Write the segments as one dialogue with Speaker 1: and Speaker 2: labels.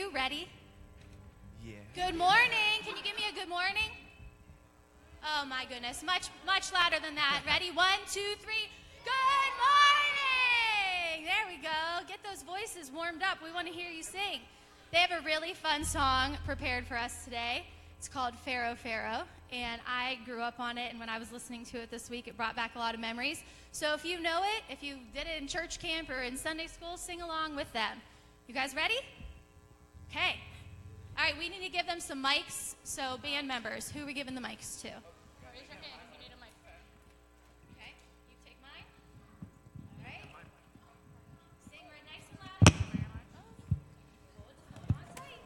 Speaker 1: you ready?
Speaker 2: Yeah.
Speaker 1: Good morning. Can you give me a good morning? Oh my goodness, much louder than that. Ready? 1, 2, 3. Good morning. There we go. Get those voices warmed up. We want to hear you sing. They have a really fun song prepared for us today. It's called Pharaoh, Pharaoh, and I grew up on it, and when I was listening to it this week, it brought back a lot of memories. So if you know it, if you did it in church camp or in Sunday school, sing along with them. You guys ready? Okay. All right, we need to give them some mics. So band members, who are we giving the mics to? Raise your hand if you need a mic. Okay, you take mine. All right. Sing right nice and loud. Hold on tight.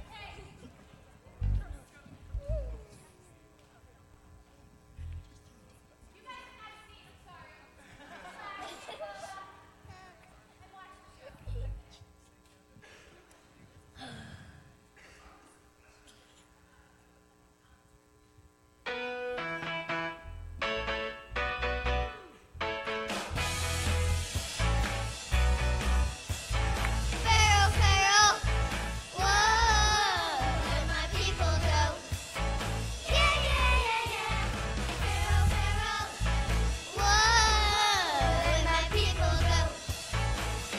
Speaker 1: Okay. You guys can have a seat. I'm sorry. I'm watching you.
Speaker 3: Pharaoh, Pharaoh, whoa, where'd my people go? Yeah, yeah, yeah, yeah. Pharaoh, Pharaoh, whoa, where'd my people go?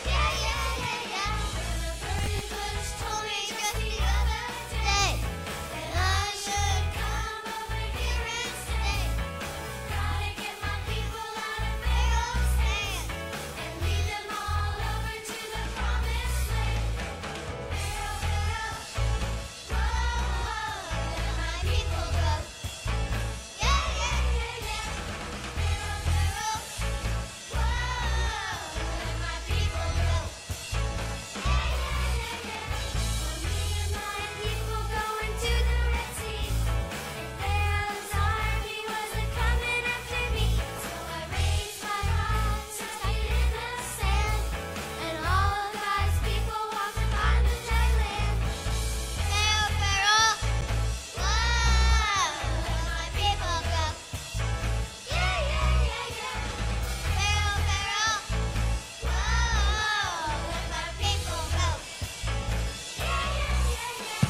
Speaker 3: Yeah, yeah, yeah, yeah. The burning bush told me just the other day that I should come over here and stay. Gotta get my people out of Pharaoh's hand and lead them all over to the promised land. Pharaoh, Pharaoh, whoa, let my people go. Yeah, yeah, yeah, yeah. Pharaoh, Pharaoh, whoa, let my people go. Yeah, yeah, yeah, yeah. Me and my people going to the Red Sea. Pharaoh's army wasn't coming after me, so I raised my rod to tight in the sand, and all of God's people walked upon the dry land. Pharaoh, Pharaoh, whoa, let my people go. Yeah, yeah, yeah, yeah. Pharaoh, Pharaoh, whoa, let my people go. Yeah, yeah, yeah, yeah.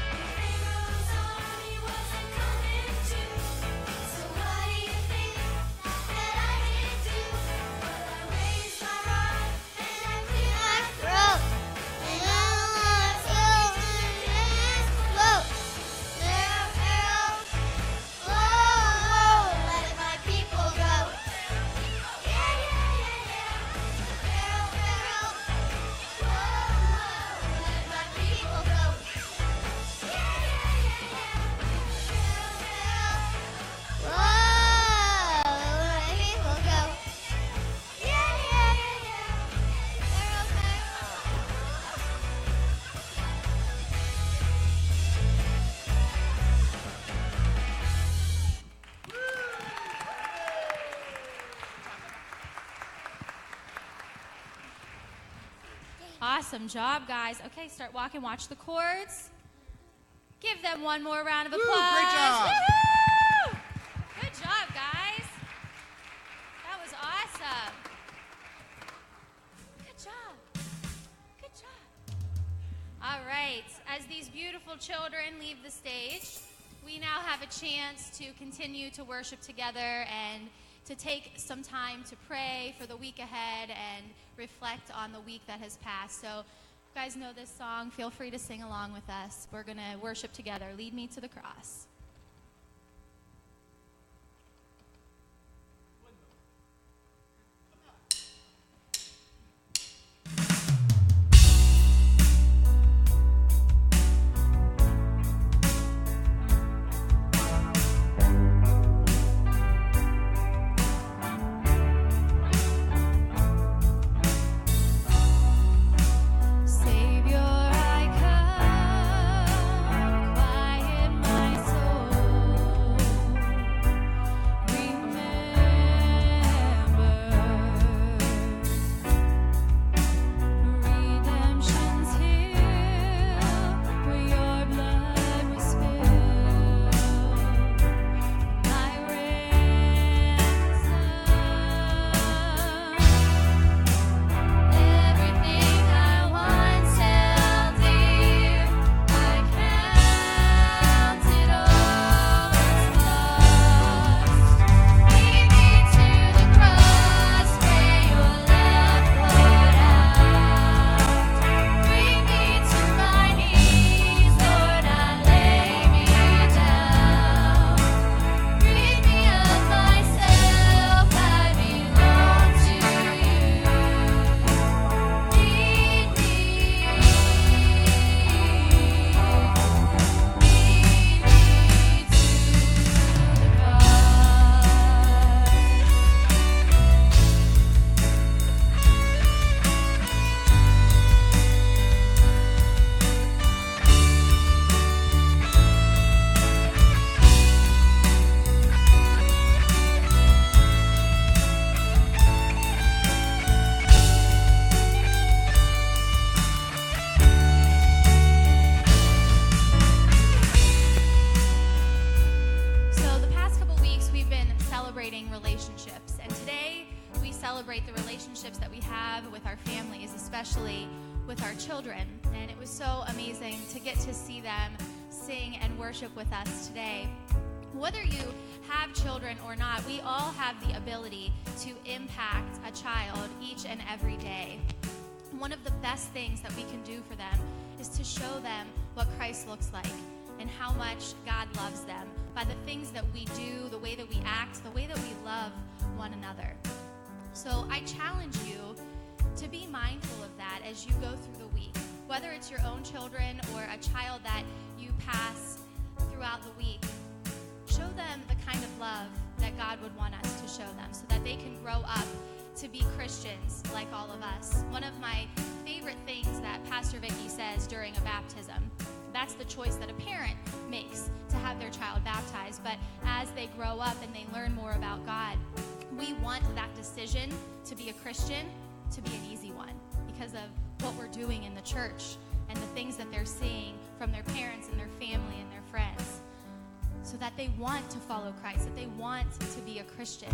Speaker 3: Pharaoh's army wasn't coming too. So what do you think that I can do? Well, I raised my rod and I cleared my throat, and I want children in this boat. Pharaoh, Pharaoh, whoa, let my people go. Yeah, yeah, yeah, yeah. Pharaoh, Pharaoh, whoa, let my people go. Yeah, yeah, yeah, yeah. Pharaoh, Pharaoh, whoa, let my people go. Yeah, yeah, yeah, yeah. Pharaoh,
Speaker 1: Awesome job, guys. Okay, start walking. Watch the chords. Give them one more round of
Speaker 2: Woo,
Speaker 1: applause.
Speaker 2: great job.
Speaker 1: Woohoo! Good job, guys. That was awesome. Good job. Good job. All right. As these beautiful children leave the stage, we now have a chance to continue to worship together and to take some time to pray for the week ahead and reflect on the week that has passed. So if you guys know this song, feel free to sing along with us. We're going to worship together. Lead me to the cross. Savior, I come, quiet my soul. especially with our children. And it was so amazing to get to see them sing and worship with us today. Whether you have children or not, we all have the ability to impact a child each and every day. One of the best things that we can do for them is to show them what Christ looks like and how much God loves them by the things that we do, the way that we act, the way that we love one another. So I challenge you to be mindful of that as you go through the week, whether it's your own children or a child that you pass throughout the week. Show them the kind of love that God would want us to show them so that they can grow up to be Christians like all of us. One of my favorite things that Pastor Vicky says during a baptism, that's the choice that a parent makes to have their child baptized. But as they grow up and they learn more about God, we want that decision to be a Christian to be an easy one because of what we're doing in the church and the things that they're seeing from their parents and their family and their friends, so that they want to follow Christ, that they want to be a Christian.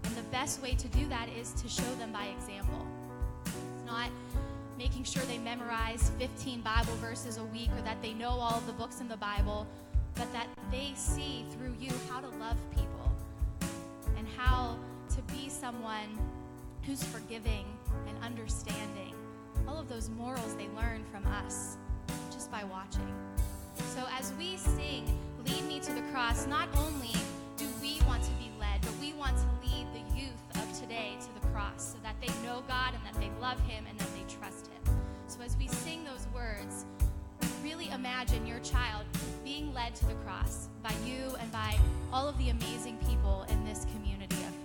Speaker 1: And the best way to do that is to show them by example. It's not making sure they memorize 15 Bible verses a week or that they know all of the books in the Bible, but that they see through you how to love people and how to be someone who's forgiving and understanding. All of those morals they learn from us just by watching. So as we sing, Lead Me to the Cross, not only do we want to be led, but we want to lead the youth of today to the cross so that they know God and that they love Him and that they trust Him. So as we sing those words, really imagine your child being led to the cross by you and by all of the amazing people in this community of faith.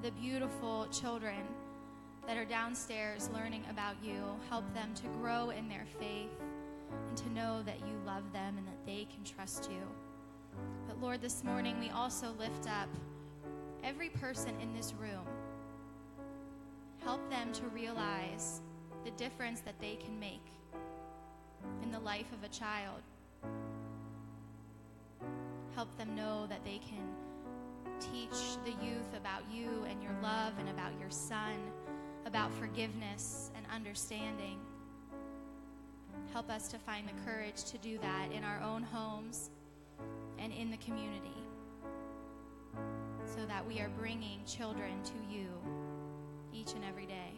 Speaker 1: The beautiful children that are downstairs learning about you. Help them to grow in their faith and to know that you love them and that they can trust you. But Lord, this morning we also lift up every person in this room. Help them to realize the difference that they can make in the life of a child. Help them know that they can teach the youth about you and your love and about your son, about forgiveness and understanding. Help us to find the courage to do that in our own homes and in the community, so that we are bringing children to you each and every day.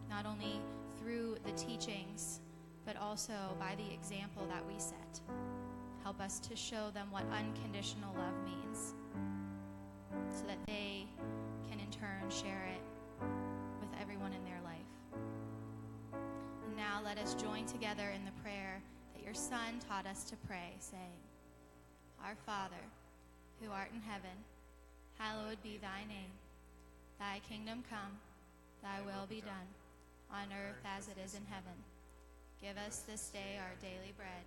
Speaker 1: Not only through the teachings, but also by the example that we set. Help us to show them what unconditional love means, so that they can in turn share it with everyone in their life. And now let us join together in the prayer that your Son taught us to pray, saying, Our Father, who art in heaven, hallowed be thy name. Thy kingdom come, thy will be done, on earth as it is in heaven. Give us this day our daily bread,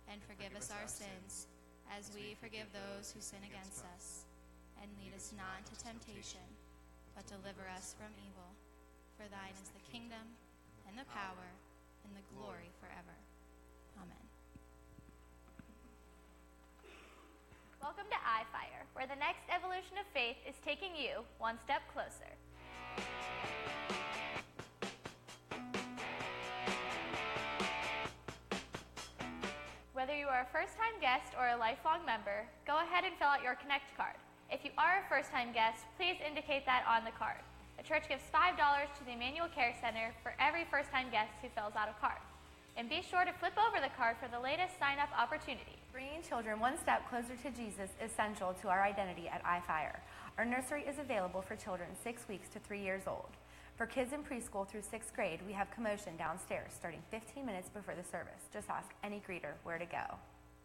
Speaker 1: and forgive us our sins, as we forgive those who sin against us. And lead us not into temptation, but deliver us from evil. For thine is the kingdom, and the power, and the glory forever. Amen.
Speaker 2: Welcome to iFire, where the next evolution of faith is taking you one step closer. Whether you are a first-time guest or a lifelong member, go ahead and fill out your Connect card. If you are a first-time guest, please indicate that on the card. The church gives $5 to the Emmanuel Care Center for every first-time guest who fills out a card. And be sure to flip over the card for the latest sign-up opportunity.
Speaker 4: Bringing children one step closer to Jesus is central to our identity at iFire. Our nursery is available for children 6 weeks to 3 years old. For kids in preschool through 6th grade, we have commotion downstairs starting 15 minutes before the service. Just ask any greeter where to go.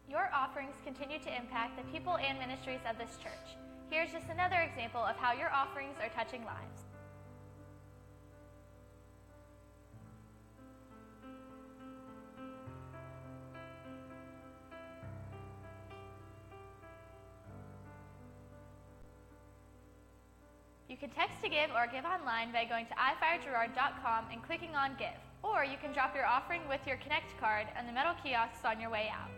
Speaker 2: Your offerings continue to impact the people and ministries of this church. Here's just another example of how your offerings are touching lives. You can text to give or give online by going to ifiregerard.com and clicking on Give. Or you can drop your offering with your Connect card on the metal kiosks on your way out.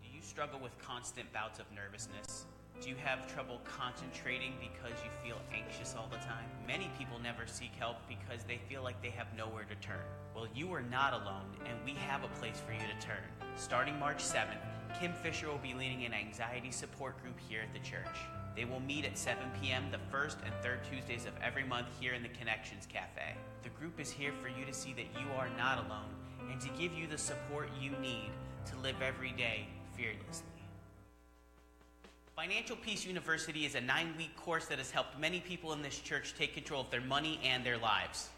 Speaker 5: Do you struggle with constant bouts of nervousness? Do you have trouble concentrating because you feel anxious all the time? Many people never seek help because they feel like they have nowhere to turn. Well, you are not alone, and we have a place for you to turn. Starting March 7th, Kim Fisher will be leading an anxiety support group here at the church. They will meet at 7 p.m. the first and third Tuesdays of every month here in the Connections Cafe. The group is here for you to see that you are not alone and to give you the support you need to live every day fearlessly. Financial Peace University is a 9-week course that has helped many people in this church take control of their money and their lives.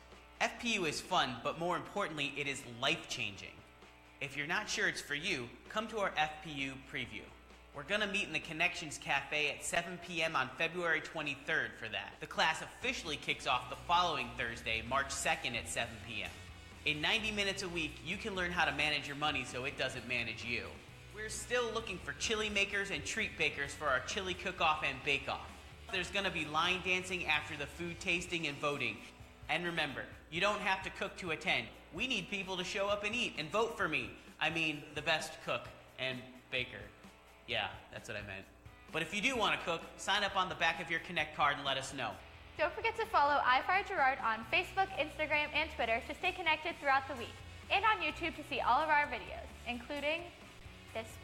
Speaker 5: FPU is fun, but more importantly, it is life-changing. If you're not sure it's for you, come to our FPU preview. We're going to meet in the Connections Cafe at 7 p.m. on February 23rd for that. The class officially kicks off the following Thursday, March 2nd at 7 p.m. In 90 minutes a week, you can learn how to manage your money so it doesn't manage you. We're still looking for chili makers and treat bakers for our chili cook-off and bake-off. There's going to be line dancing after the food tasting and voting. And remember, you don't have to cook to attend. We need people to show up and eat and vote for me. I mean, the best cook and baker. Yeah, that's what I meant. But if you do want to cook, sign up on the back of your Connect card and let us know.
Speaker 2: Don't forget to follow iFire Gerard on Facebook, Instagram, and Twitter to stay connected throughout the week. And on YouTube to see all of our videos, including this one.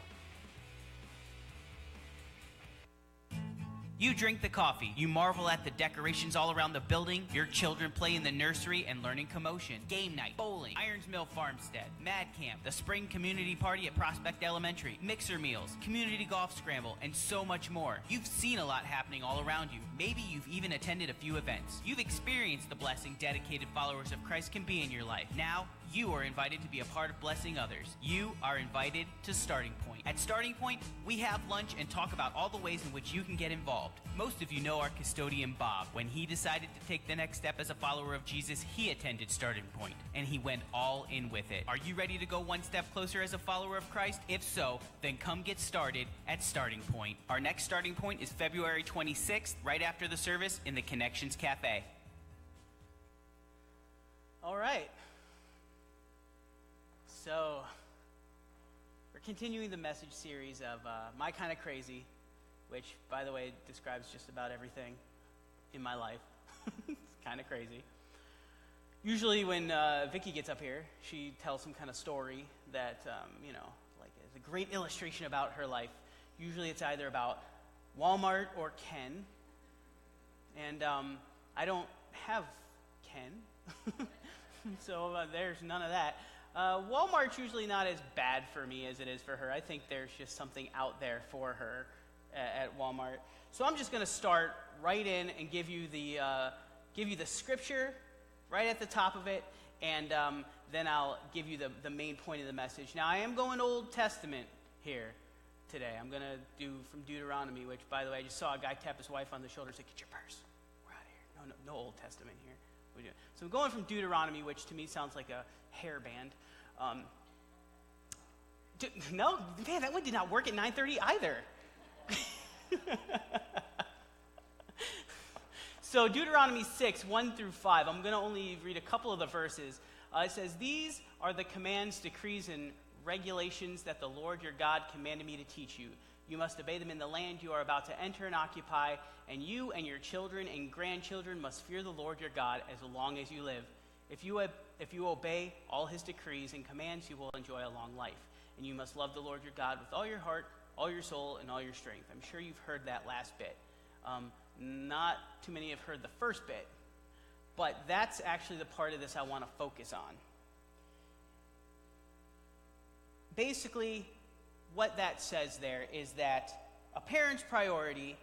Speaker 5: You drink the coffee. You marvel at the decorations all around the building. Your children play in the nursery and learning commotion. Game night, bowling, Irons Mill Farmstead, Mad Camp, the spring community party at Prospect Elementary, mixer meals, community golf scramble, and so much more. You've seen a lot happening all around you. Maybe you've even attended a few events. You've experienced the blessing dedicated followers of Christ can be in your life. Now, you are invited to be a part of blessing others. You are invited to Starting Point. At Starting Point, we have lunch and talk about all the ways in which you can get involved. Most of you know our custodian, Bob. When he decided to take the next step as a follower of Jesus, he attended Starting Point, and he went all in with it. Are you ready to go one step closer as a follower of Christ? If so, then come get started at Starting Point. Our next Starting Point is February 26th, right after the service in the Connections Cafe.
Speaker 6: All right. So, we're continuing the message series of My Kind of Crazy, which, by the way, describes just about everything in my life. It's kind of crazy. Usually when Vicky gets up here, she tells some kind of story that, like is a great illustration about her life. Usually it's either about Walmart or Ken. And I don't have Ken. So there's none of that. Walmart's usually not as bad for me as it is for her. I think there's just something out there for her at Walmart. So I'm just going to start right in and give you the scripture right at the top of it, and then I'll give you the main point of the message. Now, I am going Old Testament here today. I'm going to do from Deuteronomy, which, by the way, I just saw a guy tap his wife on the shoulder and say, "Get your purse. We're out of here." No Old Testament here. So I'm going from Deuteronomy, which to me sounds like a hairband. No, man, that one did not work at 9:30 either. So Deuteronomy 6, 1 through 5. I'm going to only read a couple of the verses. It says, "These are the commands, decrees, and regulations that the Lord your God commanded me to teach you. You must obey them in the land you are about to enter and occupy, and you and your children and grandchildren must fear the Lord your God as long as you live. If you obey all his decrees and commands, you will enjoy a long life. And you must love the Lord your God with all your heart, all your soul, and all your strength." I'm sure you've heard that last bit. Not too many have heard the first bit, but that's actually the part of this I want to focus on. Basically, what that says there is that a parent's priority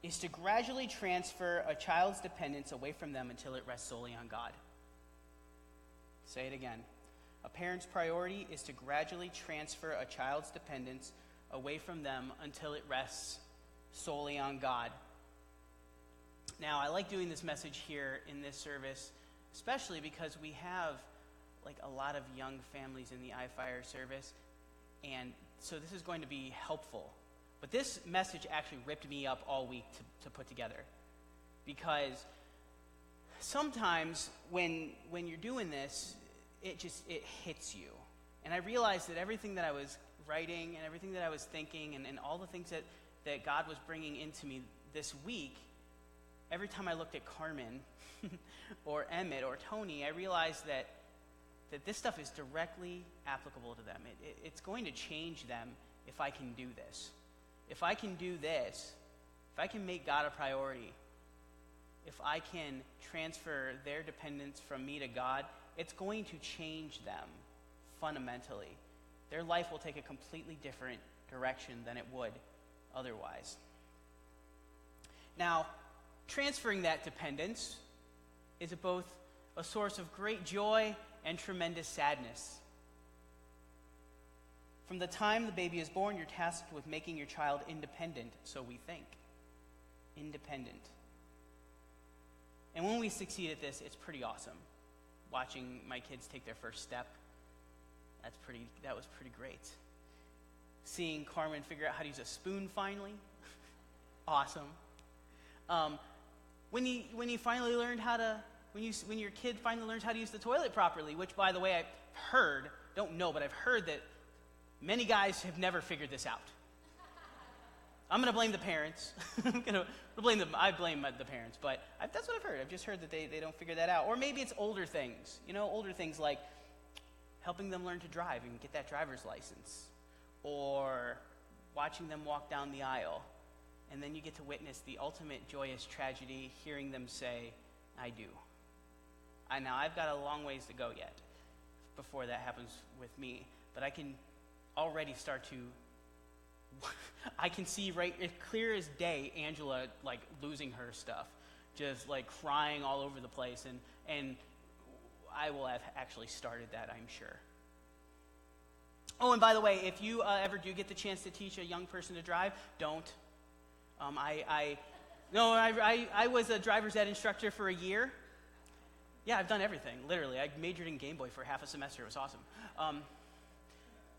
Speaker 6: is to gradually transfer a child's dependence away from them until it rests solely on God. Say it again. A parent's priority is to gradually transfer a child's dependence away from them until it rests solely on God. Now, I like doing this message here in this service, especially because we have like a lot of young families in the iFire service, and so this is going to be helpful. But this message actually ripped me up all week to put together, because sometimes when you're doing this, it hits you. And I realized that everything that I was writing and everything that I was thinking and all the things that God was bringing into me this week, every time I looked at Carmen or Emmett or Tony, I realized that this stuff is directly applicable to them. It's going to change them if I can do this. If I can do this, if I can make God a priority, if I can transfer their dependence from me to God, it's going to change them fundamentally. Their life will take a completely different direction than it would otherwise. Now, transferring that dependence is both a source of great joy and tremendous sadness. From the time the baby is born, you're tasked with making your child independent, so we think. Independent. And when we succeed at this, it's pretty awesome. Watching my kids take their first step, that was pretty great. Seeing Carmen figure out how to use a spoon finally, awesome. When you finally learned how to, when your kid finally learns how to use the toilet properly, which, by the way, I've heard, don't know, but I've heard that many guys have never figured this out. I'm going to blame the parents. I blame the parents, but that's what I've heard. I've just heard that they don't figure that out. Or maybe it's older things. Older things like helping them learn to drive and get that driver's license. Or watching them walk down the aisle. And then you get to witness the ultimate joyous tragedy, hearing them say, "I do." Now, I've got a long ways to go yet before that happens with me. But I can already start to I can see right clear as day Angela losing her stuff, just crying all over the place, and I will have actually started that, I'm sure. Oh, and by the way, if you ever do get the chance to teach a young person to drive, don't. I was a driver's ed instructor for a year. Yeah, I've done everything, literally. I majored in Game Boy for half a semester. It was awesome.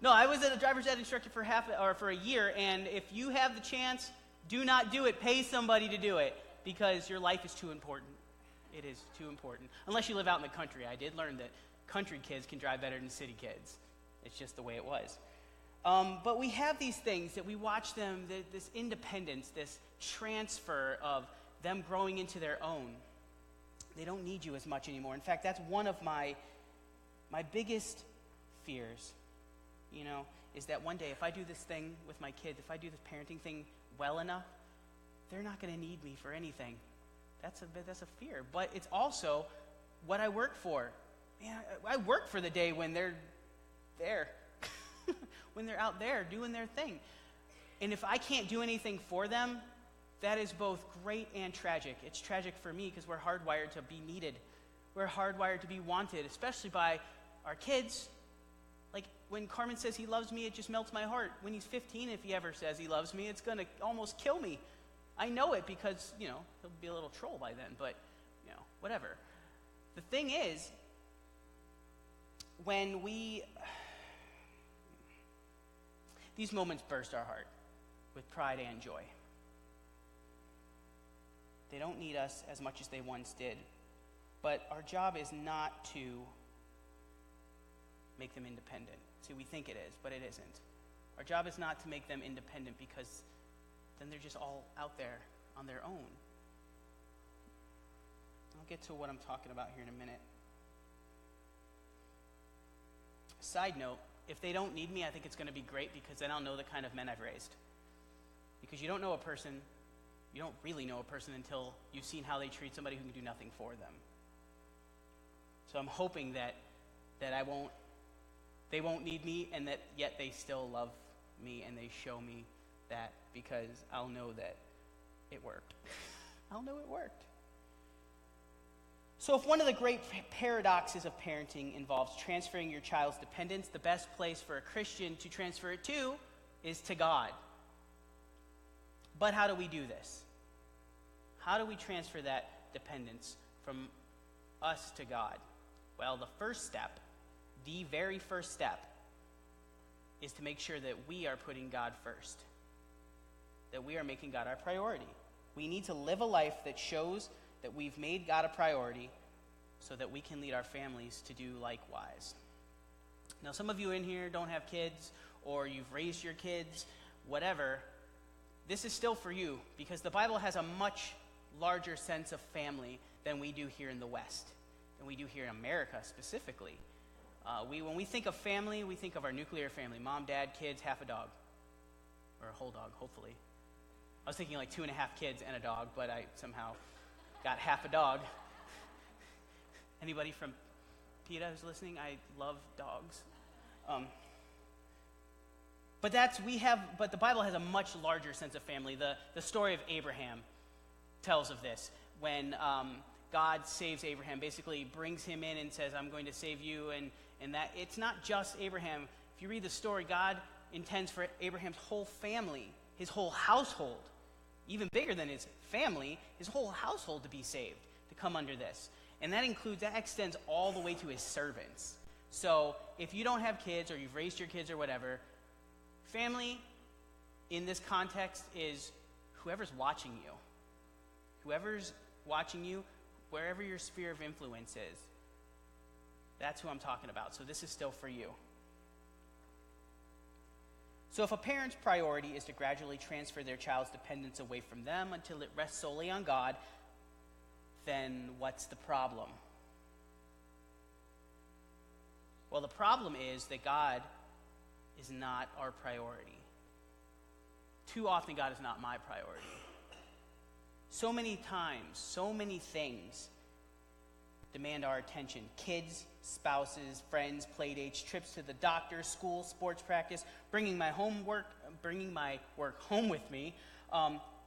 Speaker 6: No, I was a driver's ed instructor for a year, and if you have the chance, do not do it. Pay somebody to do it, because your life is too important. It is too important. Unless you live out in the country. I did learn that country kids can drive better than city kids. It's just the way it was. But we have these things that we watch them, this independence, this transfer of them growing into their own. They don't need you as much anymore. In fact, that's one of my biggest fears, is that one day if I do this thing with my kids, if I do this parenting thing well enough, they're not going to need me for anything. That's a fear. But it's also what I work for. Man, I work for the day when they're there, when they're out there doing their thing. And if I can't do anything for them, that is both great and tragic. It's tragic for me because we're hardwired to be needed. We're hardwired to be wanted, especially by our kids. Like when Carmen says he loves me, it just melts my heart. When he's 15, if he ever says he loves me, it's going to almost kill me. I know it because, he'll be a little troll by then, but, whatever. The thing is, when these moments burst our heart with pride and joy. They don't need us as much as they once did, but our job is not to make them independent. See, we think it is, but it isn't. Our job is not to make them independent because then they're just all out there on their own. I'll get to what I'm talking about here in a minute. Side note, if they don't need me, I think it's going to be great because then I'll know the kind of men I've raised. Because you don't really know a person until you've seen how they treat somebody who can do nothing for them. So I'm hoping that they won't need me, and that yet they still love me and they show me that, because I'll know that it worked. I'll know it worked. So if one of the great paradoxes of parenting involves transferring your child's dependence, the best place for a Christian to transfer it to is to God. But how do we do this? How do we transfer that dependence from us to God? Well, the very first step, is to make sure that we are putting God first, that we are making God our priority. We need to live a life that shows that we've made God a priority so that we can lead our families to do likewise. Now, some of you in here don't have kids, or you've raised your kids, whatever. This is still for you, because the Bible has a much larger sense of family than we do here in the West, than we do here in America specifically. When we think of family, we think of our nuclear family: mom, dad, kids, half a dog, or a whole dog, hopefully. I was thinking like 2.5 kids and a dog, but I somehow got half a dog. Anybody from PETA who's listening? I love dogs. But the Bible has a much larger sense of family. The story of Abraham tells of this. When God saves Abraham, basically brings him in and says, I'm going to save you, and that it's not just Abraham. If you read the story, God intends for Abraham's whole family, his whole household, even bigger than his family, his whole household to be saved, to come under this. And that extends all the way to his servants. So if you don't have kids, or you've raised your kids or whatever, family in this context is whoever's watching you. Whoever's watching you, wherever your sphere of influence is. That's who I'm talking about. So this is still for you. So if a parent's priority is to gradually transfer their child's dependence away from them until it rests solely on God, then what's the problem? Well, the problem is that God is not our priority. Too often, God is not my priority. So many times, so many things demand our attention. Kids, spouses, friends, play dates, trips to the doctor, school, sports practice, bringing my work home with me,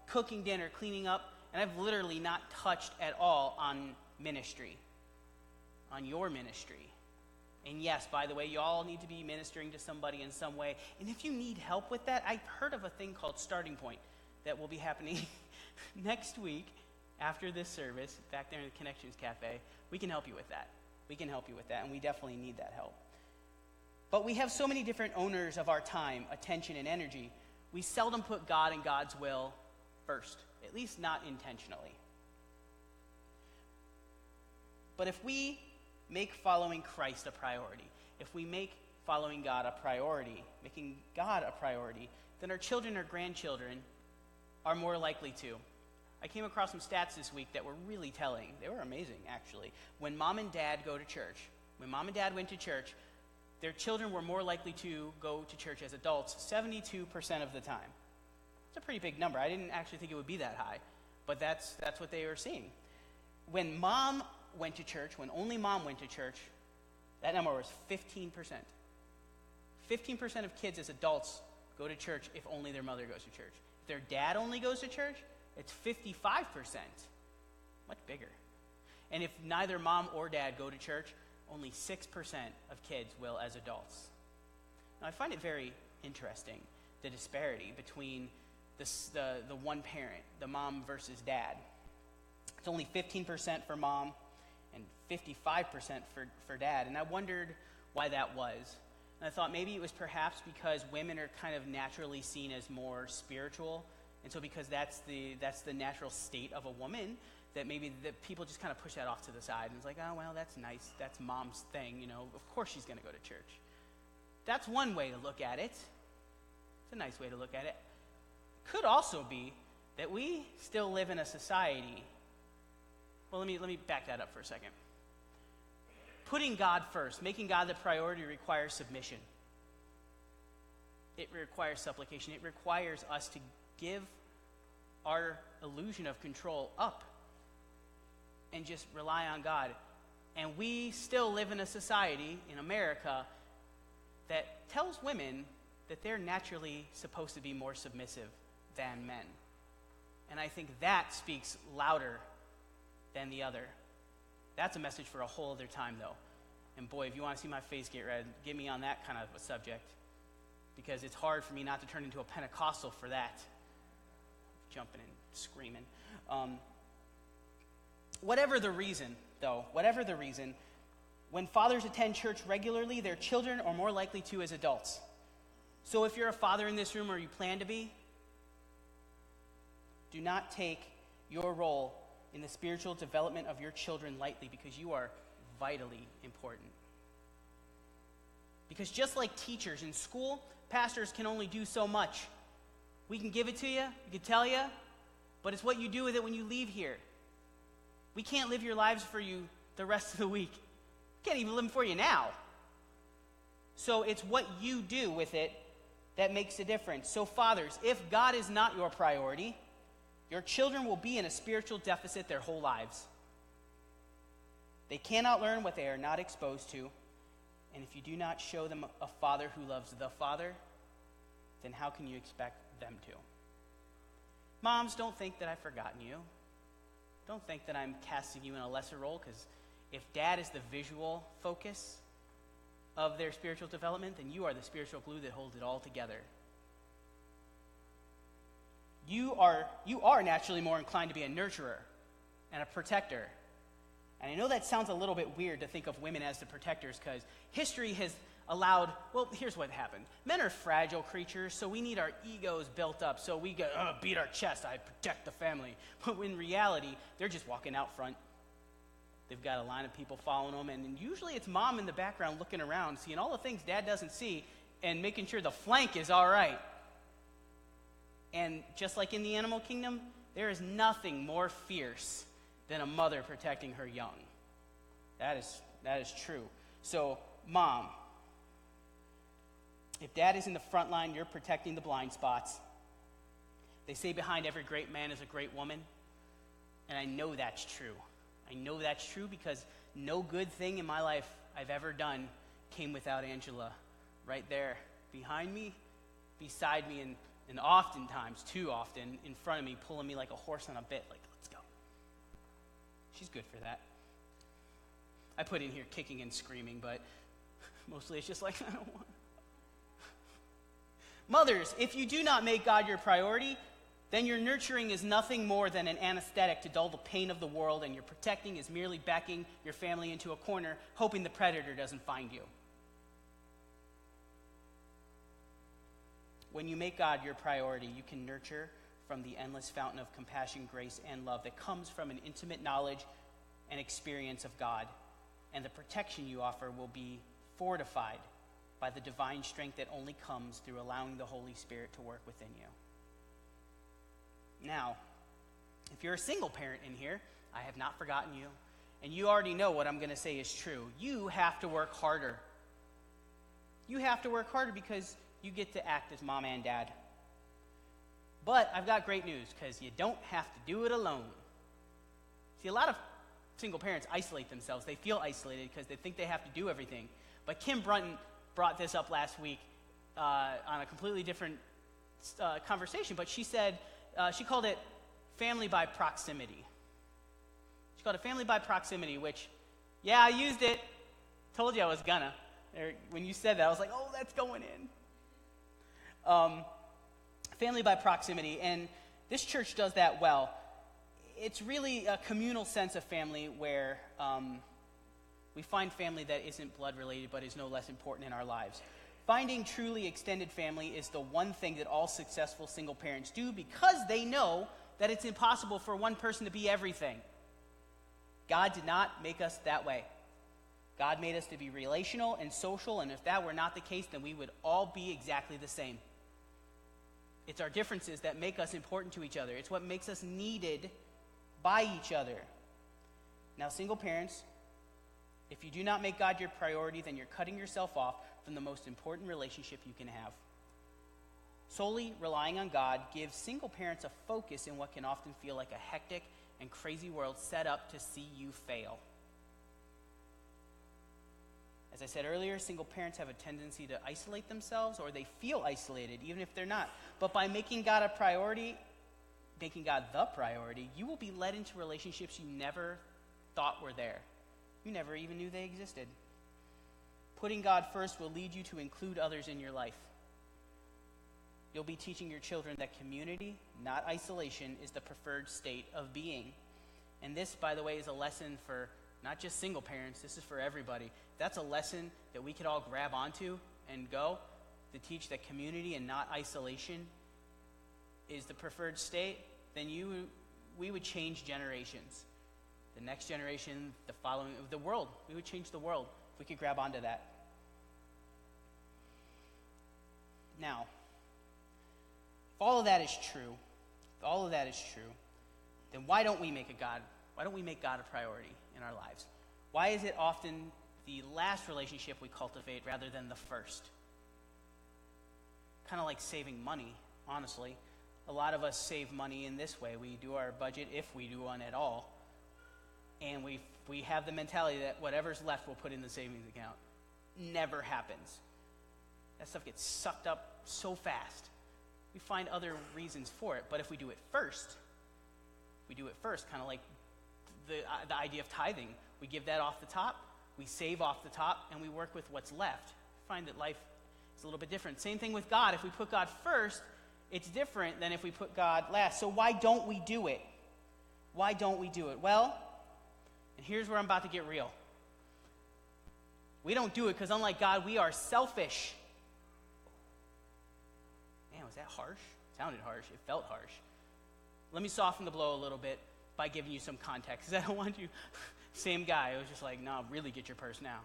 Speaker 6: cooking dinner, cleaning up, and I've literally not touched at all on ministry. on your ministry. And yes, by the way, you all need to be ministering to somebody in some way. And if you need help with that, I've heard of a thing called Starting Point that will be happening next week after this service, back there in the Connections Cafe. We can help you with that. We can help you with that, and we definitely need that help. But we have so many different owners of our time, attention, and energy. We seldom put God and God's will first, at least not intentionally. But if we make following Christ a priority, if we make following God a priority, making God a priority, then our children or grandchildren are more likely to. I came across some stats this week that were really telling. They were amazing, actually. When mom and dad go to church, when mom and dad went to church, their children were more likely to go to church as adults 72% of the time. It's a pretty big number. I didn't actually think it would be that high, but that's what they were seeing. When mom went to church, when only mom went to church, that number was 15%. 15% of kids as adults go to church if only their mother goes to church. If their dad only goes to church, it's 55%. Much bigger. And if neither mom or dad go to church, only 6% of kids will as adults. Now, I find it very interesting, the disparity between the one parent, the mom versus dad. It's only 15% for mom and 55% for dad. And I wondered why that was. And I thought maybe it was perhaps because women are kind of naturally seen as more spiritual. And so because that's the natural state of a woman, that maybe that people just kind of push that off to the side. And it's like, oh, well, that's nice. That's mom's thing, you know. Of course she's going to go to church. That's one way to look at it. It's a nice way to look at it. Could also be that we still live in a society. Well, let me back that up for a second. Putting God first, making God the priority requires submission. It requires supplication. It requires us to give our illusion of control up and just rely on God. And we still live in a society in America that tells women that they're naturally supposed to be more submissive than men. And I think that speaks louder than the other. That's a message for a whole other time, though. And boy, if you want to see my face get red, get me on that kind of a subject, because it's hard for me not to turn into a Pentecostal for that. Jumping and screaming. Whatever the reason, though, when fathers attend church regularly, their children are more likely to as adults. So if you're a father in this room, or you plan to be, do not take your role in the spiritual development of your children lightly, because you are vitally important. Because just like teachers in school, pastors can only do so much. We can give it to you, we can tell you, but it's what you do with it when you leave here. We can't live your lives for you the rest of the week. We can't even live them for you now. So it's what you do with it that makes a difference. So fathers, if God is not your priority, your children will be in a spiritual deficit their whole lives. They cannot learn what they are not exposed to. And if you do not show them a father who loves the Father, then how can you expect them to? Moms, don't think that I've forgotten you. Don't think that I'm casting you in a lesser role, because if dad is the visual focus of their spiritual development, then you are the spiritual glue that holds it all together. You are naturally more inclined to be a nurturer and a protector. And I know that sounds a little bit weird to think of women as the protectors, because history has allowed, well, here's what happened. Men are fragile creatures, so we need our egos built up, so we get, beat our chest, I protect the family. But in reality, they're just walking out front. They've got a line of people following them, and usually it's mom in the background looking around, seeing all the things dad doesn't see, and making sure the flank is all right. And just like in the animal kingdom, there is nothing more fierce than a mother protecting her young. That is true. So, mom, if dad is in the front line, you're protecting the blind spots. They say behind every great man is a great woman. And I know that's true. I know that's true because no good thing in my life I've ever done came without Angela right there behind me, beside me, and oftentimes, too often, in front of me, pulling me like a horse on a bit, like, let's go. She's good for that. I put in here kicking and screaming, but mostly it's just like, I don't want. Mothers, if you do not make God your priority, then your nurturing is nothing more than an anesthetic to dull the pain of the world, and your protecting is merely backing your family into a corner, hoping the predator doesn't find you. When you make God your priority, you can nurture from the endless fountain of compassion, grace, and love that comes from an intimate knowledge and experience of God. And the protection you offer will be fortified by the divine strength that only comes through allowing the Holy Spirit to work within you. Now, if you're a single parent in here, I have not forgotten you, and you already know what I'm going to say is true. You have to work harder. You have to work harder because you get to act as mom and dad. But I've got great news, because you don't have to do it alone. See, a lot of single parents isolate themselves. They feel isolated because they think they have to do everything. But Kim Brunton brought this up last week on a completely different conversation, but she said, she called it family by proximity. She called it family by proximity, which, yeah, I used it. Told you I was gonna. When you said that, I was like, oh, that's going in. Family by proximity, and this church does that well. It's really a communal sense of family where we find family that isn't blood related but is no less important in our lives. Finding truly extended family is the one thing that all successful single parents do because they know that it's impossible for one person to be everything. God did not make us that way. God made us to be relational and social, and if that were not the case, then we would all be exactly the same. It's our differences that make us important to each other. It's what makes us needed by each other. Now, single parents, if you do not make God your priority, then you're cutting yourself off from the most important relationship you can have. Solely relying on God gives single parents a focus in what can often feel like a hectic and crazy world set up to see you fail. As I said earlier, single parents have a tendency to isolate themselves, or they feel isolated, even if they're not. But by making God a priority, making God the priority, you will be led into relationships you never thought were there. You never even knew they existed. Putting God first will lead you to include others in your life. You'll be teaching your children that community, not isolation, is the preferred state of being. And this, by the way, is a lesson for not just single parents, this is for everybody. That's a lesson that we could all grab onto and go to teach that community and not isolation is the preferred state. Then we would change generations. The next generation, the following, the world. We would change the world if we could grab onto that. Now, if all of that is true, then why don't we make God a priority in our lives? Why is it often the last relationship we cultivate rather than the first? Kind of like saving money, honestly. A lot of us save money in this way. We do our budget, if we do one at all, and we have the mentality that whatever's left we'll put in the savings account. Never happens. That stuff gets sucked up so fast. We find other reasons for it, but if we do it first, kind of like the idea of tithing. We give that off the top, we save off the top, and we work with what's left. Find that life is a little bit different. Same thing with God. If we put God first, it's different than if we put God last. So why don't we do it? Why don't we do it? Well, and here's where I'm about to get real. We don't do it because unlike God, we are selfish. Man, was that harsh? It sounded harsh. It felt harsh. Let me soften the blow a little bit by giving you some context, because I don't want you, same guy, it was just like, no, really get your purse now.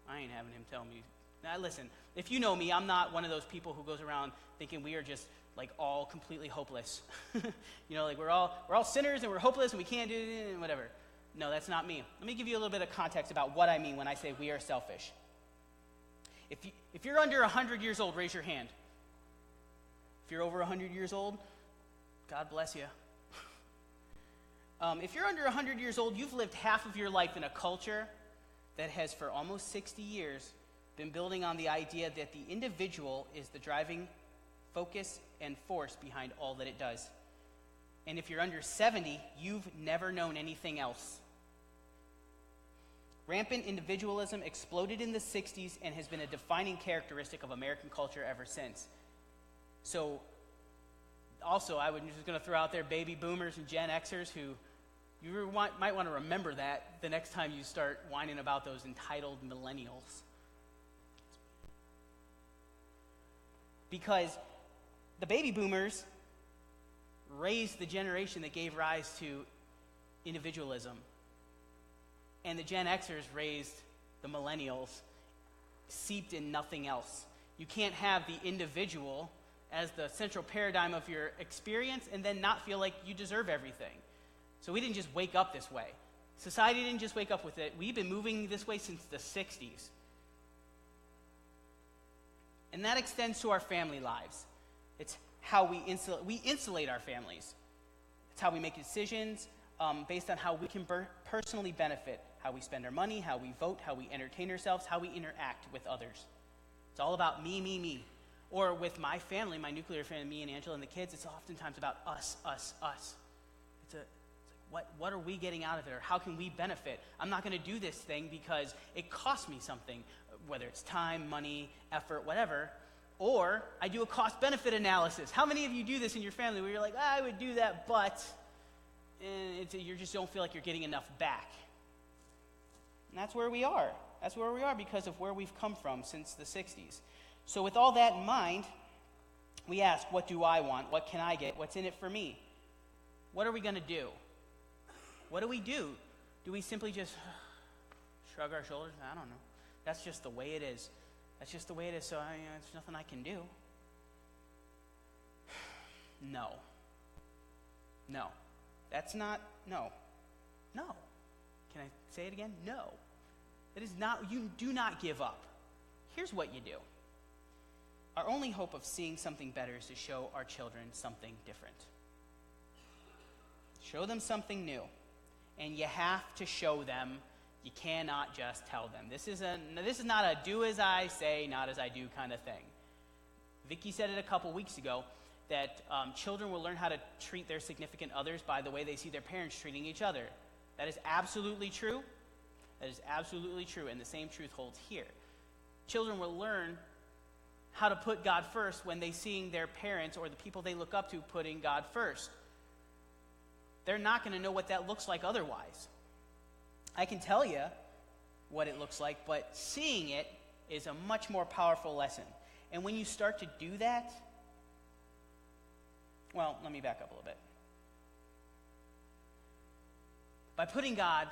Speaker 6: I ain't having him tell me. Now listen, if you know me, I'm not one of those people who goes around thinking we are just like all completely hopeless. Like we're all sinners and we're hopeless and we can't do it and whatever. No, that's not me. Let me give you a little bit of context about what I mean when I say we are selfish. If you're under 100 years old, raise your hand. If you're over 100 years old, God bless you. If you're under 100 years old, you've lived half of your life in a culture that has for almost 60 years been building on the idea that the individual is the driving focus and force behind all that it does. And if you're under 70, you've never known anything else. Rampant individualism exploded in the 60s and has been a defining characteristic of American culture ever since. So, also, I was just going to throw out there baby boomers and Gen Xers who might want to remember that the next time you start whining about those entitled millennials. Because the baby boomers raised the generation that gave rise to individualism. And the Gen Xers raised the millennials, seeped in nothing else. You can't have the individual as the central paradigm of your experience and then not feel like you deserve everything. So we didn't just wake up this way. Society didn't just wake up with it. We've been moving this way since the 60s. And that extends to our family lives. It's how we insulate our families. It's how we make decisions based on how we can personally benefit, how we spend our money, how we vote, how we entertain ourselves, how we interact with others. It's all about me, me, me. Or with my family, my nuclear family, me and Angela and the kids, it's oftentimes about us, us, us. It's like, what are we getting out of it, or how can we benefit? I'm not going to do this thing because it costs me something, whether it's time, money, effort, whatever. Or I do a cost-benefit analysis. How many of you do this in your family where you're like, I would do that, but you just don't feel like you're getting enough back? And that's where we are. That's where we are because of where we've come from since the 60s. So with all that in mind, we ask, what do I want? What can I get? What's in it for me? What are we going to do? What do we do? Do we simply just shrug our shoulders? I don't know. That's just the way it is. That's just the way it is, so there's nothing I can do. No. No. That's not, no. No. Can I say it again? No. It is not, you do not give up. Here's what you do. Our only hope of seeing something better is to show our children something different. Show them something new. And you have to show them. You cannot just tell them. This is not a do as I say, not as I do kind of thing. Vicky said it a couple weeks ago that children will learn how to treat their significant others by the way they see their parents treating each other. That is absolutely true. That is absolutely true, and the same truth holds here. Children will learn how to put God first when they seeing their parents or the people they look up to putting God first. They're not going to know what that looks like otherwise. I can tell you what it looks like, but seeing it is a much more powerful lesson. And when you start to do that, well, let me back up a little bit. By putting God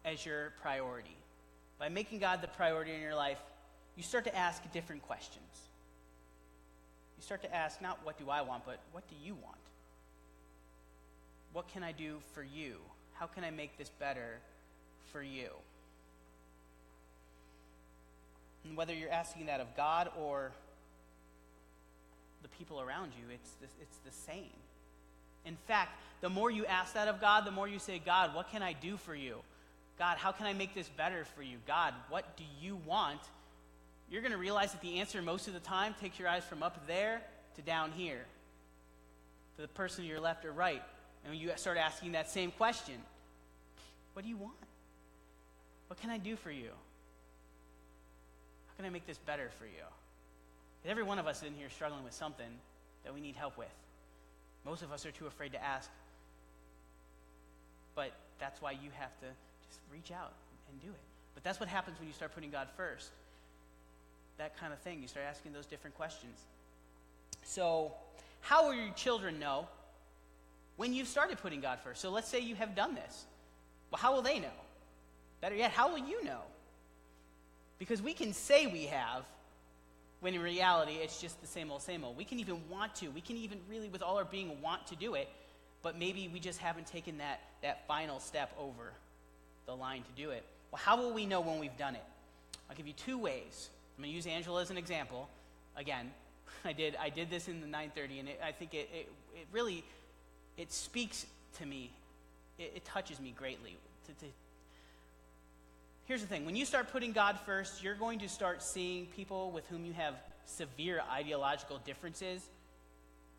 Speaker 6: as your priority, by making God the priority in your life, you start to ask different questions. You start to ask not what do I want, but what do you want? What can I do for you? How can I make this better for you? And whether you're asking that of God or the people around you, it's the same. In fact, the more you ask that of God, the more you say, God, what can I do for you? God, how can I make this better for you? God, what do you want? You're going to realize that the answer most of the time takes your eyes from up there to down here, to the person to your left or right. And when you start asking that same question, what do you want? What can I do for you? How can I make this better for you? Because every one of us in here is struggling with something that we need help with. Most of us are too afraid to ask. But that's why you have to just reach out and do it. But that's what happens when you start putting God first. That kind of thing. You start asking those different questions. So, how will your children know when you've started putting God first? So let's say you have done this. Well, how will they know? Better yet, how will you know? Because we can say we have, when in reality, it's just the same old, same old. We can even want to. We can even really, with all our being, want to do it. But maybe we just haven't taken that final step over the line to do it. Well, how will we know when we've done it? I'll give you two ways. I'm going to use Angela as an example. Again, I did this in the 9:30, and I think it really speaks to me. It touches me greatly. Here's the thing. When you start putting God first, you're going to start seeing people with whom you have severe ideological differences,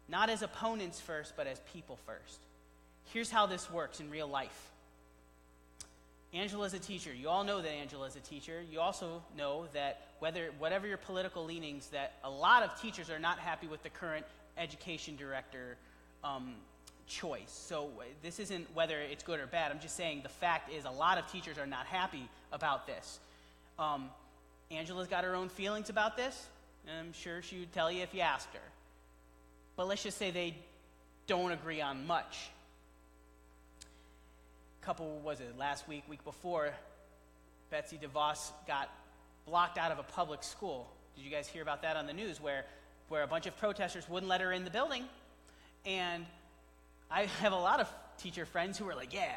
Speaker 6: not as opponents first, but as people first. Here's how this works in real life. Angela's a teacher. You all know that Angela's a teacher. You also know that whatever your political leanings, that a lot of teachers are not happy with the current education director choice. So this isn't whether it's good or bad. I'm just saying the fact is a lot of teachers are not happy about this. Angela's got her own feelings about this, and I'm sure she would tell you if you asked her. But let's just say they don't agree on much. Last week before, Betsy DeVos got blocked out of a public school. Did you guys hear about that on the news, where a bunch of protesters wouldn't let her in the building? And I have a lot of teacher friends who are like, yeah,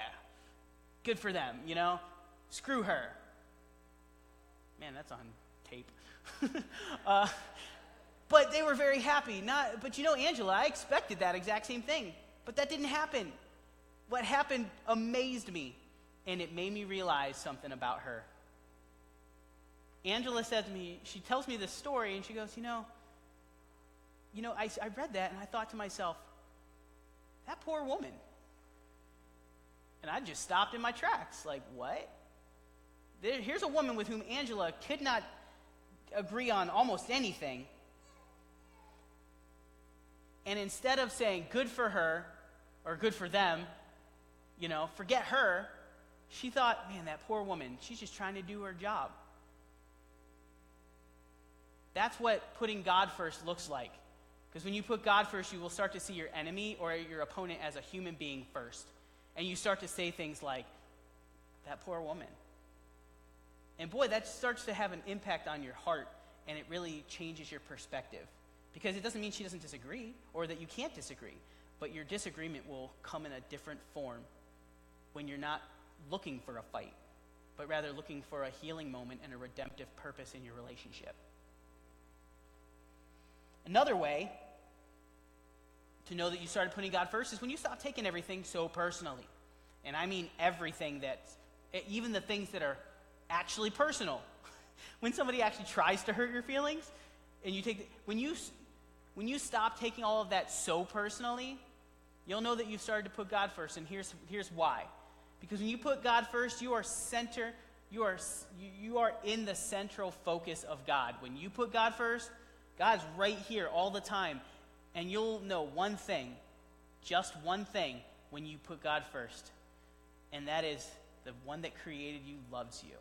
Speaker 6: good for them, screw her. Man, that's on tape. But they were very happy. But Angela, I expected that exact same thing. But that didn't happen. What happened amazed me, and it made me realize something about her. Angela said to me, she tells me this story, and she goes, I read that, and I thought to myself, that poor woman. And I just stopped in my tracks, like, what? Here's a woman with whom Angela could not agree on almost anything. And instead of saying, good for her, or good for them, forget her, she thought, man, that poor woman, she's just trying to do her job. That's what putting God first looks like. Because when you put God first, you will start to see your enemy or your opponent as a human being first. And you start to say things like, that poor woman. And boy, that starts to have an impact on your heart, and it really changes your perspective. Because it doesn't mean she doesn't disagree, or that you can't disagree. But your disagreement will come in a different form when you're not looking for a fight, but rather looking for a healing moment and a redemptive purpose in your relationship. Another way to know that you started putting God first is when you stop taking everything so personally. And I mean everything even the things that are actually personal. When somebody actually tries to hurt your feelings, and when you stop taking all of that so personally, you'll know that you've started to put God first, and here's why. Because when you put God first, you are in the central focus of God. When you put God first, God's right here all the time. And you'll know one thing, just one thing, when you put God first. And that is, the one that created you loves you.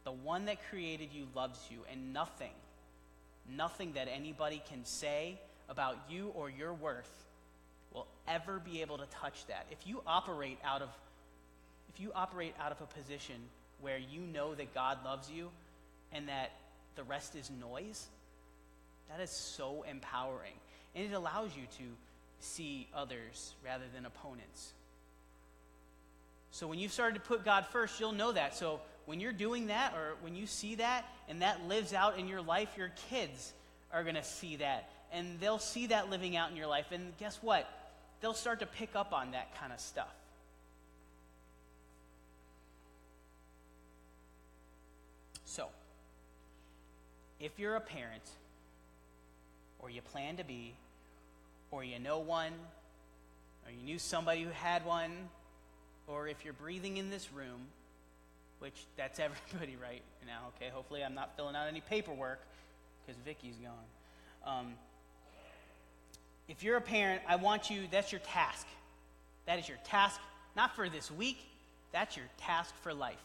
Speaker 6: The one that created you loves you, and nothing that anybody can say about you or your worth will ever be able to touch that. If you operate out of a position where you know that God loves you and that the rest is noise, that is so empowering. And it allows you to see others rather than opponents. So when you've started to put God first, you'll know that. So when you're doing that, or when you see that, and that lives out in your life, your kids are going to see that. And they'll see that living out in your life. And guess what? They'll start to pick up on that kind of stuff. So, if you're a parent, or you plan to be, or you know one, or you knew somebody who had one, or if you're breathing in this room, which that's everybody right now, okay? Hopefully I'm not filling out any paperwork because Vicky's gone. If you're a parent, that's your task. That is your task, not for this week, that's your task for life,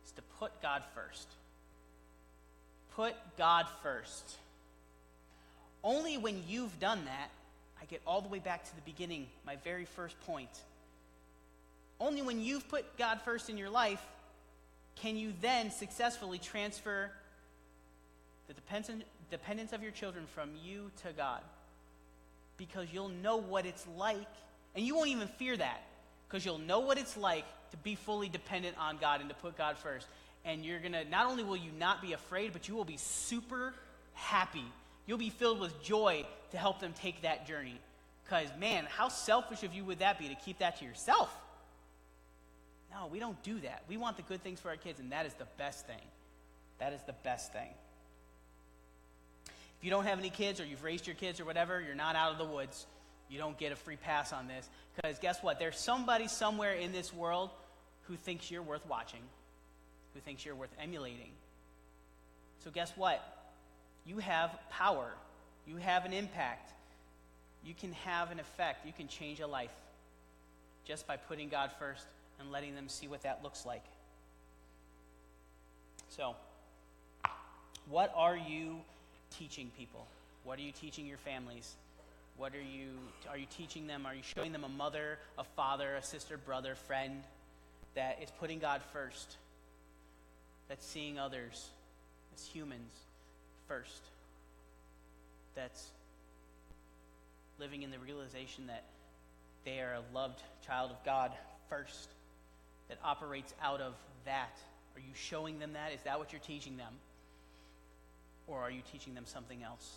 Speaker 6: is to put God first. Put God first. Only when you've done that, I get all the way back to the beginning, my very first point. Only when you've put God first in your life can you then successfully transfer the dependence of your children from you to God. Because you'll know what it's like, and you won't even fear that, because you'll know what it's like to be fully dependent on God and to put God first. And you're going to, not only will you not be afraid, but you will be super happy. You'll be filled with joy to help them take that journey. Because, man, how selfish of you would that be to keep that to yourself? No, we don't do that. We want the good things for our kids, and that is the best thing. That is the best thing. If you don't have any kids, or you've raised your kids or whatever, you're not out of the woods. You don't get a free pass on this, because guess what? There's somebody somewhere in this world who thinks you're worth watching, who thinks you're worth emulating. So guess what? You have power. You have an impact. You can have an effect. You can change a life just by putting God first and letting them see what that looks like. So, what are you teaching people? What are you teaching your families? What are you teaching them? Are you showing them a mother, a father, a sister, brother, friend that is putting God first? That's seeing others as humans first. That's living in the realization that they are a loved child of God first, that operates out of that. Are you showing them that? Is that what you're teaching them? Or are you teaching them something else?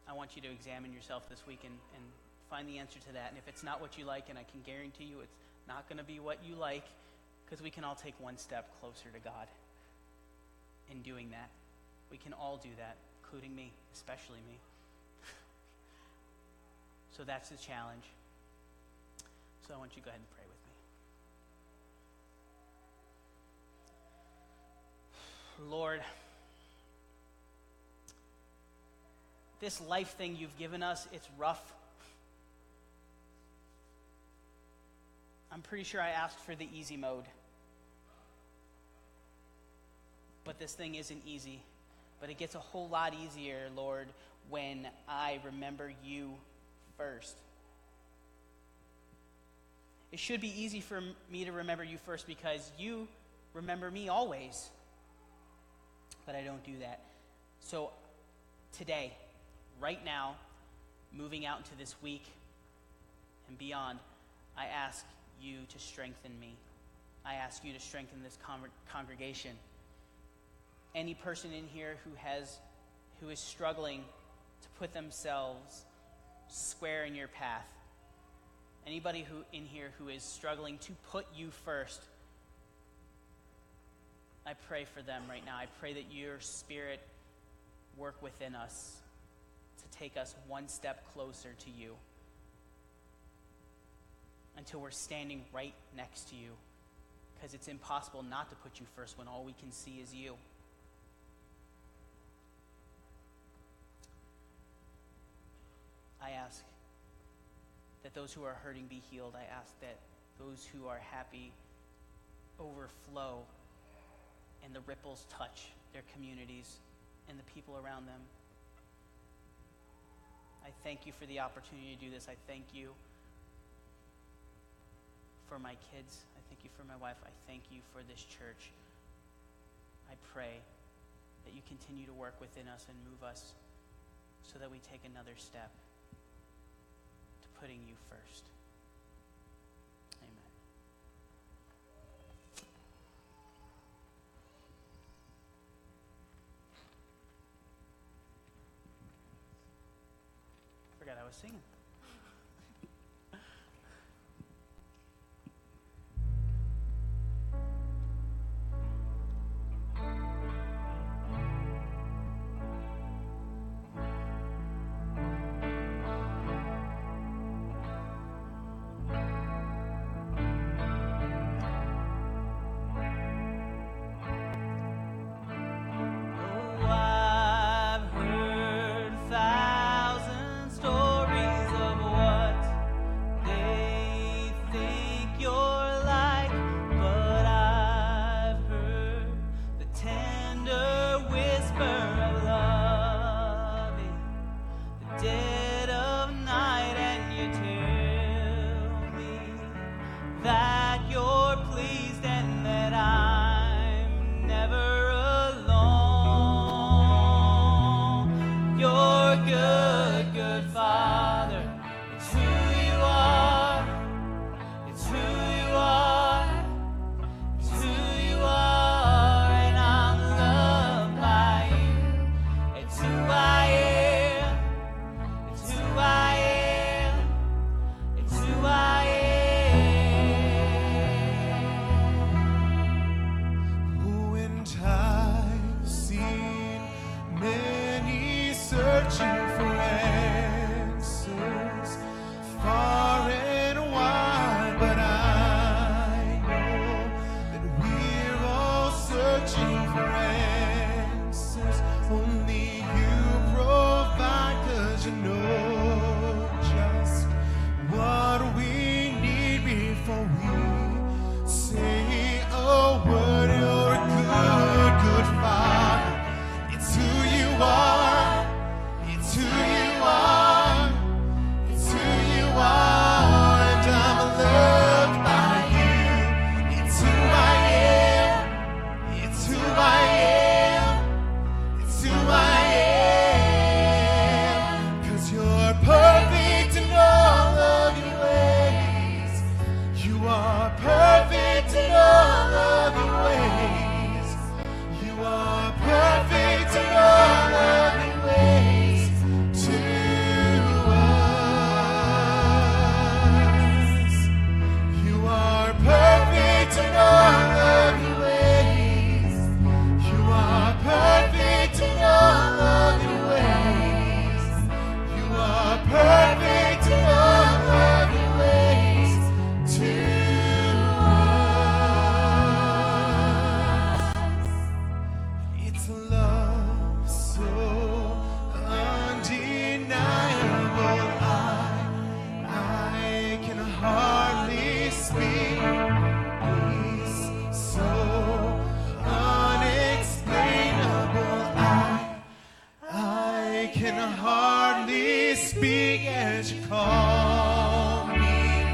Speaker 6: I want you to examine yourself this week and find the answer to that. And if it's not what you like, and I can guarantee you it's not going to be what you like, because we can all take one step closer to God in doing that. We can all do that, including me, especially me. So that's the challenge. So I want you to go ahead and pray with me. Lord, this life thing you've given us, it's rough. I'm pretty sure I asked for the easy mode. But this thing isn't easy. But it gets a whole lot easier, Lord, when I remember you first. It should be easy for me to remember you first because you remember me always. But I don't do that. So today, right now, moving out into this week and beyond, I ask you to strengthen me. I ask you to strengthen this congregation. Any person in here who is struggling to put themselves square in your path, anybody in here who is struggling to put you first, I pray for them right now. I pray that your Spirit work within us to take us one step closer to you until we're standing right next to you, because it's impossible not to put you first when all we can see is you. I ask that those who are hurting be healed. I ask that those who are happy overflow and the ripples touch their communities and the people around them. I thank you for the opportunity to do this. I thank you for my kids. I thank you for my wife. I thank you for this church. I pray that you continue to work within us and move us so that we take another step to putting you first. Amen. Forgot I was singing. Oh, I've heard 1,000 stories
Speaker 7: perfect in all of your ways to us. It's a love so undeniable. I can hardly speak. Peace so unexplainable. I can hardly speak as you call me.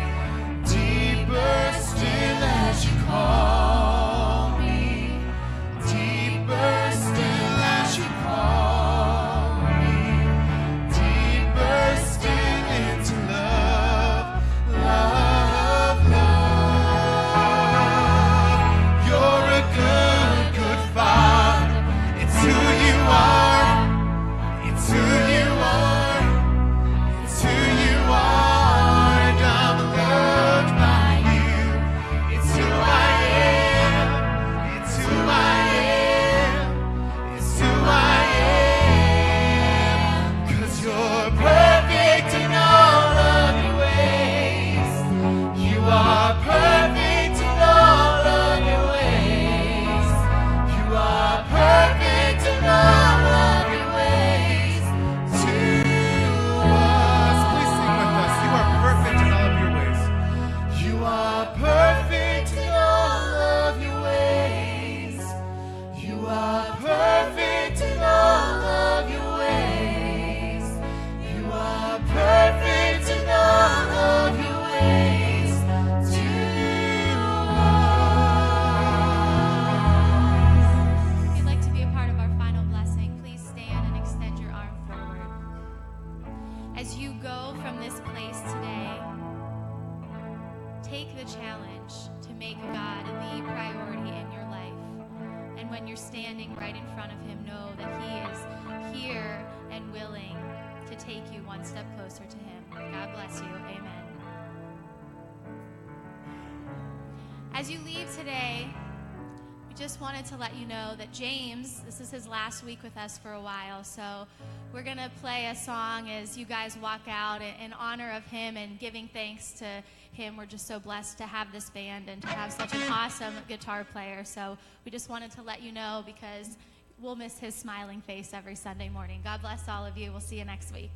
Speaker 7: Deeper still as you call me. Deeper still as you call me. Deeper still into love, love, love. You're a good, good Father. It's who you are. It's who you are. It's who you are. And I'm loved by you. It's who I am. It's who I am. It's who I am. 'Cause you're perfect in all of your ways. You are perfect in all of your ways. You are perfect in all of your ways to us. Please sing with us. You are perfect in all of your ways. You are perfect in all of your ways. You are perfect in all of your ways. You are perfect in all of your ways to us.
Speaker 1: If you'd like to be a part of our final blessing, please stand and extend your arm forward. As you go from this place today, take the challenge to make God the priority in your life. And when you're standing right in front of Him, know that He is here and willing to take you one step closer to Him. God bless you. Amen. As you leave today, we just wanted to let you know that James, this is his last week with us for a while, so we're going to play a song as you guys walk out in honor of him and giving thanks to him. We're just so blessed to have this band and to have such an awesome guitar player, so we just wanted to let you know because we'll miss his smiling face every Sunday morning. God bless all of you. We'll see you next week.